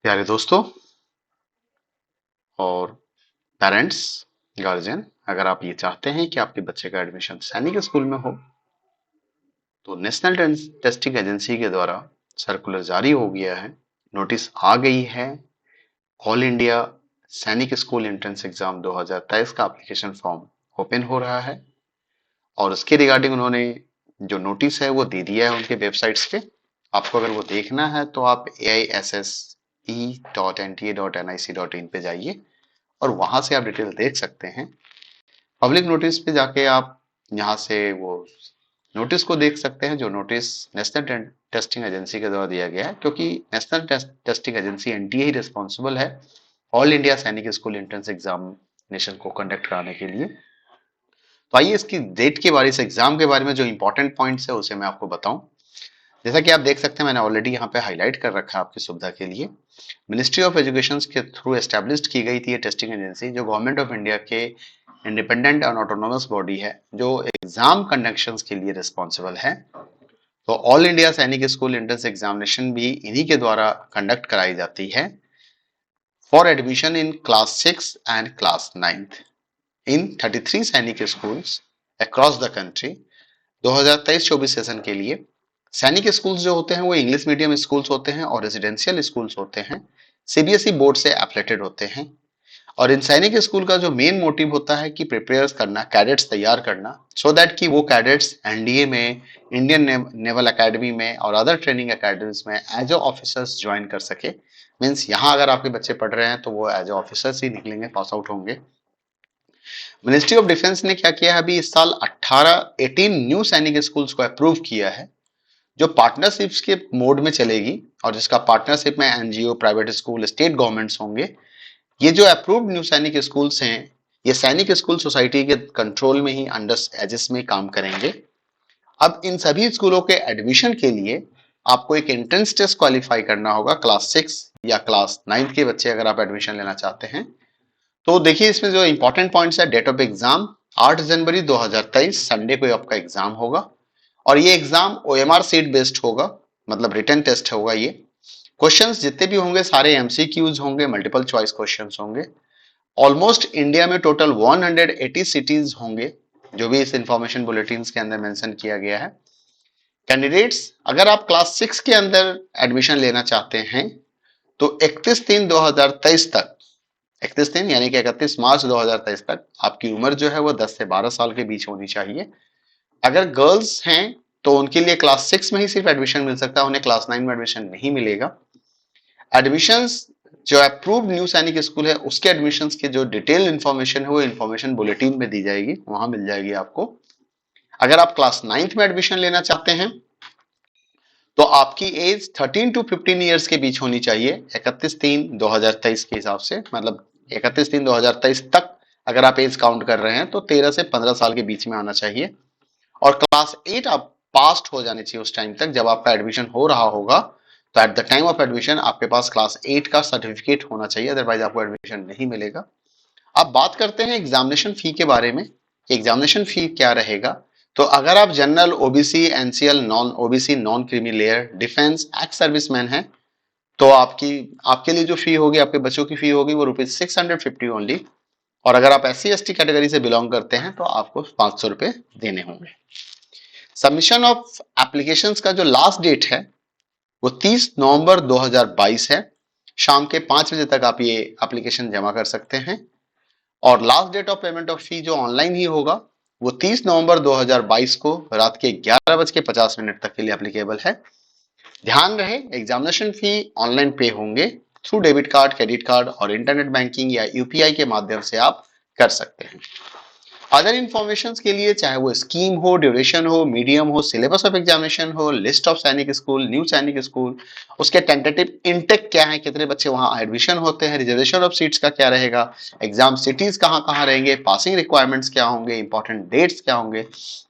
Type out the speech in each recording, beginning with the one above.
प्यारे दोस्तों और पेरेंट्स, गार्जियन, अगर आप ये चाहते हैं कि आपके बच्चे का एडमिशन सैनिक स्कूल में हो तो नेशनल टेस्टिंग एजेंसी के द्वारा सर्कुलर जारी हो गया है। नोटिस आ गई है। ऑल इंडिया सैनिक स्कूल एंट्रेंस एग्जाम 2023 का एप्लीकेशन फॉर्म ओपन हो रहा है और उसके रिगार्डिंग उन्होंने जो नोटिस है वो दे दिया है उनके वेबसाइट्स पे। आपको अगर वो देखना है तो आप aisse.nta.nic.in पे जाइए और वहां से आप डिटेल देख सकते हैं। पब्लिक नोटिस पे जाके आप यहाँ से वो नोटिस को देख सकते हैं, जो नोटिस नेशनल टेस्टिंग एजेंसी के द्वारा दिया गया है, क्योंकि नेशनल टेस्टिंग एजेंसी एनटीए ही रिस्पॉन्सिबल है ऑल इंडिया सैनिक स्कूल एंट्रेंस एग्जामिनेशन को कंडक्ट कराने के लिए। तो आइए इसकी डेट के बारे से एग्जाम के बारे में जो इंपॉर्टेंट पॉइंट्स है उसे मैं आपको बताऊं। जैसा कि आप देख सकते हैं, मैंने ऑलरेडी यहाँ पे हाईलाइट कर रखा है आपकी सुविधा के लिए। मिनिस्ट्री ऑफ एजुकेशन के थ्रू एस्टेब्लिश की गई थी ये टेस्टिंग एजेंसी, जो गवर्नमेंट ऑफ इंडिया के इंडिपेंडेंट और ऑटोनोमस बॉडी है, जो एग्जाम कंडक्शन के लिए रिस्पॉन्सिबल है। तो ऑल इंडिया सैनिक स्कूल एंट्रेंस एग्जामिनेशन भी इन्हीं के द्वारा कंडक्ट कराई जाती है for admission in class 6 and class 9th इन 33 सैनिक schools across the country. 2023-24 session के लिए सैनिक स्कूल्स जो होते हैं वो इंग्लिश मीडियम स्कूल्स होते हैं और रेजिडेंशियल स्कूल्स होते हैं, सीबीएसई बोर्ड से एफिलेटेड होते हैं। और इन सैनिक स्कूल का जो मेन मोटिव होता है कि प्रिपेयर करना, कैडेट्स तैयार करना, सो दैट कि वो कैडेट्स एनडीए में, इंडियन नेवल एकेडमी में और अदर ट्रेनिंग एकेडमीज में एज ए ऑफिसर्स ज्वाइन कर सके। मीन्स यहाँ अगर आपके बच्चे पढ़ रहे हैं तो वो एज ए ऑफिसर्स ही निकलेंगे, पास आउट होंगे। मिनिस्ट्री ऑफ डिफेंस ने क्या किया है, अभी इस साल 18 न्यू सैनिक स्कूल्स को अप्रूव किया है, जो पार्टनरशिप्स के मोड में चलेगी और जिसका पार्टनरशिप में NGO, private school, state governments होंगे। ये जो अप्रूव्ड न्यू सैनिक स्कूल्स हैं, ये सैनिक स्कूल सोसाइटी के कंट्रोल में ही, अंडर एजेस में काम करेंगे। अब इन सभी स्कूलों के एडमिशन के लिए आपको एक एंट्रेंस टेस्ट क्वालिफाई करना होगा। क्लास 6 या क्लास 9 के बच्चे अगर आप एडमिशन लेना चाहते हैं तो देखिए, इसमें जो इंपॉर्टेंट पॉइंट्स है, डेट ऑफ एग्जाम 8 जनवरी 2023 संडे को आपका एग्जाम होगा और ये एग्जाम ओएमआर सीट बेस्ड होगा, मतलब रिटन टेस्ट होगा। ये क्वेश्चंस जितने भी होंगे सारे एमसीक्यूज होंगे, मल्टीपल चॉइस क्वेश्चंस होंगे। ऑलमोस्ट इंडिया में टोटल 180 सिटीज होंगे, जो भी इस इंफॉर्मेशन बुलेटिन के अंदर मेंशन किया गया है। कैंडिडेट्स, अगर आप क्लास 6 के अंदर एडमिशन लेना चाहते हैं तो 31/3/2023 तक, 31 यानी कि 31 मार्च 2023 तक आपकी उम्र जो है वो 10 से 12 साल के बीच होनी चाहिए। अगर गर्ल्स हैं तो उनके लिए क्लास 6 में ही सिर्फ एडमिशन मिल सकता है, उन्हें क्लास 9 में एडमिशन नहीं मिलेगा। एडमिशंस जो अप्रूव्ड न्यू सैनिक स्कूल है उसके एडमिशंस के जो डिटेल इंफॉर्मेशन है वो इंफॉर्मेशन बुलेटिन में दी जाएगी, वहां मिल जाएगी आपको। अगर आप क्लास 9th में एडमिशन लेना चाहते हैं तो आपकी एज 13 टू 15 ईयर्स के बीच होनी चाहिए 31/3/2023 के हिसाब से, मतलब 31/3/2023 तक अगर आप एज काउंट कर रहे हैं तो 13 से 15 साल के बीच में आना चाहिए। और क्लास 8 आप पास्ट हो जाने चाहिए उस टाइम तक जब आपका एडमिशन हो रहा होगा। तो at the time of admission आपके पास क्लास 8 का सर्टिफिकेट होना चाहिए, अदरवाइज आपको एडमिशन नहीं मिलेगा। अब बात करते हैं एग्जामिनेशन फी के बारे में। एग्जामिनेशन फी क्या रहेगा? तो अगर आप general, OBC, NCL, non OBC, non creamy layer, defence, ex serviceman हैं तो आपकी आपके लिए जो फी होगी, आपके बच्चों की फी होगी वो ₹650 ओनली। और अगर आप एससी एसटी कैटेगरी से बिलोंग करते हैं तो आपको ₹500 देने होंगे। सबमिशन ऑफ एप्लीकेशंस का जो लास्ट डेट है वो 30 नवंबर 2022 है। शाम के 5 बजे तक आप ये एप्लीकेशन जमा कर सकते हैं और last date of payment of fee जो ऑनलाइन ही होगा वो 30 नवंबर 2022 को रात के 11:50 तक के लिए एप्लीकेबल है। ध्यान रहे, एग्जामिनेशन फी ऑनलाइन पे होंगे through debit card, credit card और इंटरनेट बैंकिंग या यूपीआई के माध्यम से आप कर सकते हैं। अदर इंफॉर्मेशन के लिए, चाहे वो स्कीम हो, ड्यूरेशन हो, मीडियम हो, सिलेबस ऑफ एग्जामिनेशन हो, लिस्ट ऑफ सैनिक स्कूल, न्यू सैनिक स्कूल, उसके टेंटेटिव इनटेक क्या है, कितने बच्चे वहां एडमिशन होते हैं, रिजर्वेशन ऑफ सीट्स का क्या रहेगा, एग्जाम सिटीज कहाँ कहाँ रहेंगे, पासिंग रिक्वायरमेंट्स क्या होंगे, इंपॉर्टेंट डेट्स क्या होंगे,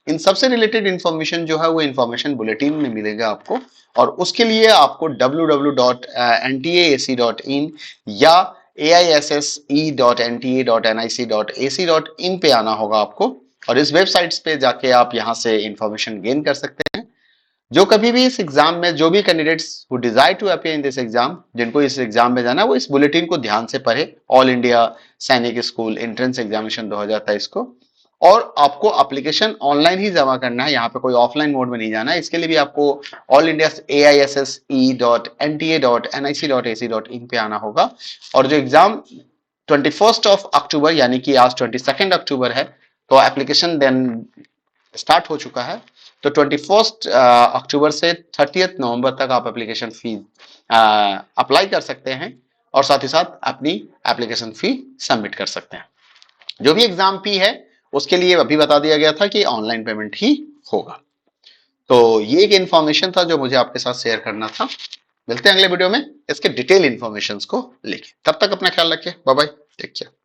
इन सबसे रिलेटेड इंफॉर्मेशन जो है वो इंफॉर्मेशन बुलेटिन में मिलेगा आपको। और उसके लिए आपको www.ntaac.in या aisse.nta.nic.ac.in पे आना होगा आपको और इस वेबसाइट्स पे जाके आप यहाँ से इंफॉर्मेशन गेन कर सकते हैं। जो कभी भी इस एग्जाम में, जो भी candidates who desire to appear in this exam, जिनको इस एग्जाम में जाना है, वो इस बुलेटिन को ध्यान से पढ़े, ऑल इंडिया सैनिक स्कूल एंट्रेंस एग्जामिनेशन 2023 को। और आपको एप्लीकेशन ऑनलाइन ही जमा करना है, यहाँ पे कोई ऑफलाइन मोड में नहीं जाना है। इसके लिए भी आपको ऑल इंडिया AISSE.NTA.nic.ac.in पे आना होगा। और जो एग्जाम 21 अक्टूबर यानी कि आज 22 अक्टूबर है, तो एप्लीकेशन देन स्टार्ट हो चुका है। तो 21 अक्टूबर से 30 नवंबर तक आप एप्लीकेशन फी अप्लाई कर सकते हैं और साथ ही साथ अपनी एप्लीकेशन फी सबमिट कर सकते हैं। जो भी एग्जाम फी है उसके लिए अभी बता दिया गया था कि ऑनलाइन पेमेंट ही होगा। तो ये एक इंफॉर्मेशन था जो मुझे आपके साथ शेयर करना था। मिलते हैं अगले वीडियो में इसके डिटेल इंफॉर्मेशन को लेके। तब तक अपना ख्याल रखिए। Bye bye, take care.